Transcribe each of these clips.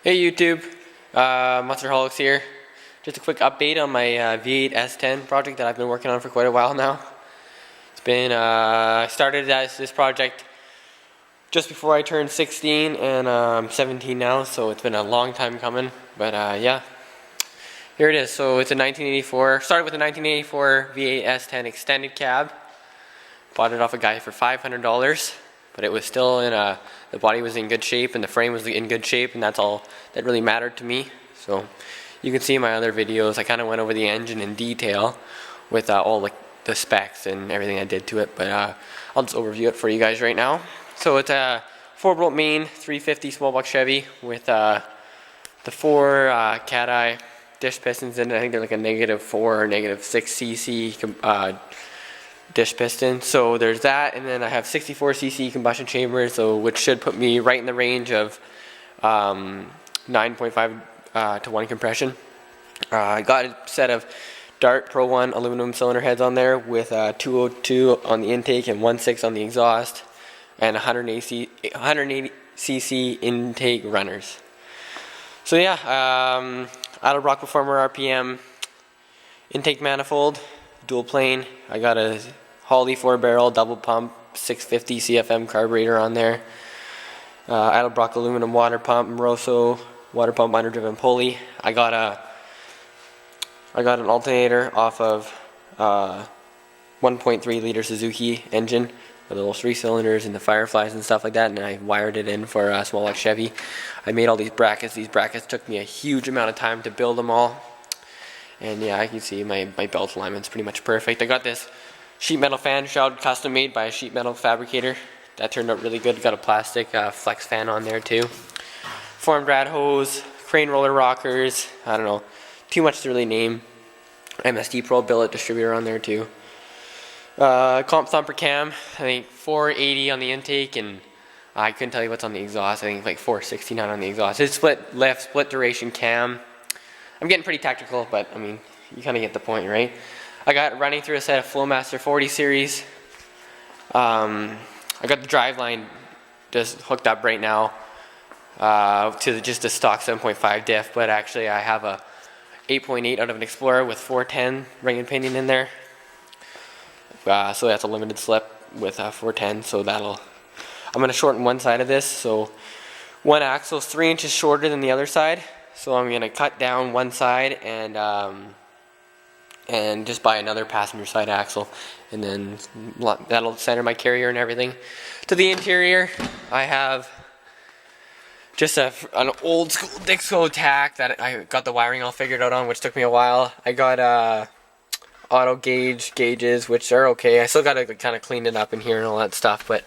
Hey YouTube, Monsterholics here. Just a quick update on my V8 S10 project that I've been working on for quite a while now. It's been, I started this project just before I turned 16 and I'm 17 now, so it's been a long time coming. But yeah, here it is. So it's a 1984, started with a 1984 V8 S10 extended cab. Bought it off a guy for $500. But it was still in the body was in good shape and the frame was in good shape, and that's all that really mattered to me. So you can see in my other videos I kind of went over the engine in detail with all the specs and everything I did to it, but I'll just overview it for you guys right now. So it's a 4-bolt main 350 small block Chevy with the 4 cat-eye dish pistons in it. I think they're like a -4 or -6 cc dish piston. So there's that, and then I have 64 cc combustion chambers, so which should put me right in the range of 9.5 to 1 compression. I got a set of Dart Pro 1 aluminum cylinder heads on there with 202 on the intake and 1.6 on the exhaust, and 180 cc intake runners. So yeah, Idle Rock Performer RPM intake manifold, dual plane. I got a Holley 4-barrel double pump 650 CFM carburetor on there. Idle Rock aluminum water pump, Moroso water pump under-driven pulley. I got an alternator off of 1.3 liter Suzuki engine with the little 3 cylinders and the fireflies and stuff like that, and I wired it in for a small like Chevy. I made all these brackets. These brackets took me a huge amount of time to build them all. And yeah, I can see my belt alignment's pretty much perfect. I got this sheet metal fan shroud custom made by a sheet metal fabricator. That turned out really good. Got a plastic flex fan on there too. Formed rad hose, crane roller rockers. I don't know, too much to really name. MSD Pro billet distributor on there too. Comp thumpr cam. I think 480 on the intake, and I couldn't tell you what's on the exhaust. I think like 469 on the exhaust. It's split left, split duration cam. I'm getting pretty technical, but I mean, you kind of get the point, right? I got running through a set of Flowmaster 40 series. I got the driveline just hooked up right now to just a stock 7.5 diff, but actually I have a 8.8 out of an Explorer with 410 ring and pinion in there. So that's a limited slip with 410. So I'm going to shorten one side of this. So one axle is 3 inches shorter than the other side. So I'm going to cut down one side and just buy another passenger side axle, and then that'll center my carrier and everything. To the interior, I have just an old school Dixco tack that I got the wiring all figured out on, which took me a while. I got auto gauges, which are okay. I still got to kind of clean it up in here and all that stuff, but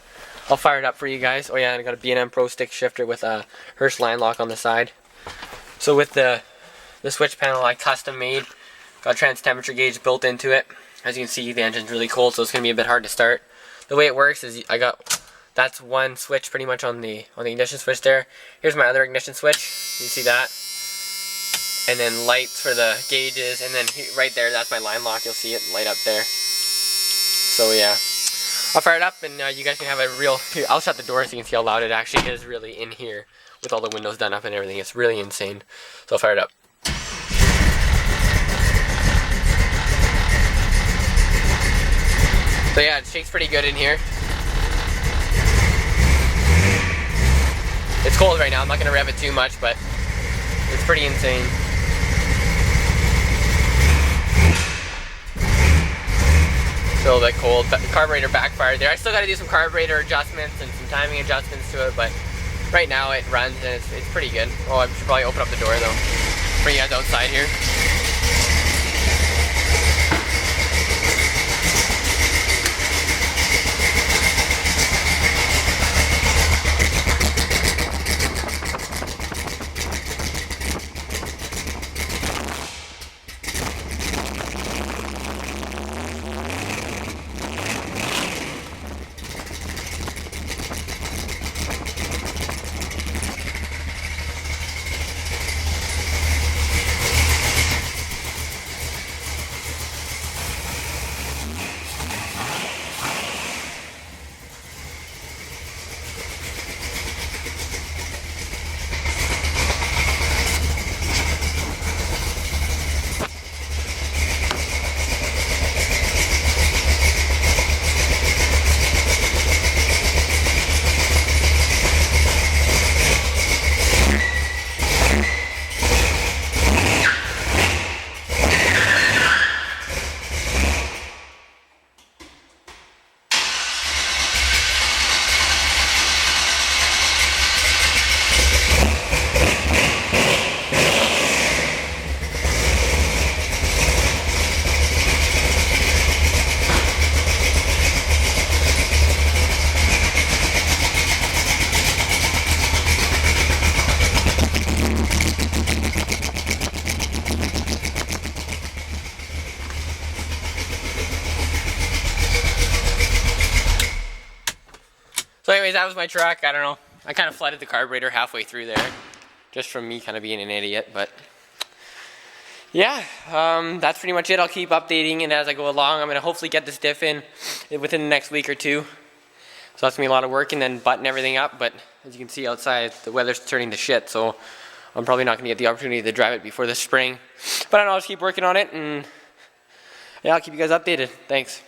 I'll fire it up for you guys. Oh yeah, and I got a B&M Pro stick shifter with a Hirsch line lock on the side. So with the switch panel I custom made, got a trans temperature gauge built into it. As you can see, the engine's really cold, so it's going to be a bit hard to start. The way it works is that's one switch pretty much on the ignition switch there. Here's my other ignition switch. You see that? And then lights for the gauges, and then right there, that's my line lock. You'll see it light up there. So yeah, I'll fire it up, and you guys can have a real. Here, I'll shut the door so you can see how loud it actually is really in here with all the windows done up and everything. It's really insane. So I'll fire it up. So yeah, it shakes pretty good in here. It's cold right now. I'm not going to rev it too much, but it's pretty insane. Still a bit cold. But the carburetor backfired there. I still got to do some carburetor adjustments and some timing adjustments to it, but right now it runs and it's pretty good. Oh, I should probably open up the door though. Bring you guys outside here. that was my truck. I don't know. I kind of flooded the carburetor halfway through there, just from me kind of being an idiot. But yeah, that's pretty much it. I'll keep updating it as I go along. I'm going to hopefully get this diff in within the next week or two. So that's going to be a lot of work, and then button everything up. But as you can see outside, the weather's turning to shit, so I'm probably not going to get the opportunity to drive it before the spring. But I don't know, I'll just keep working on it, and yeah, I'll keep you guys updated. Thanks.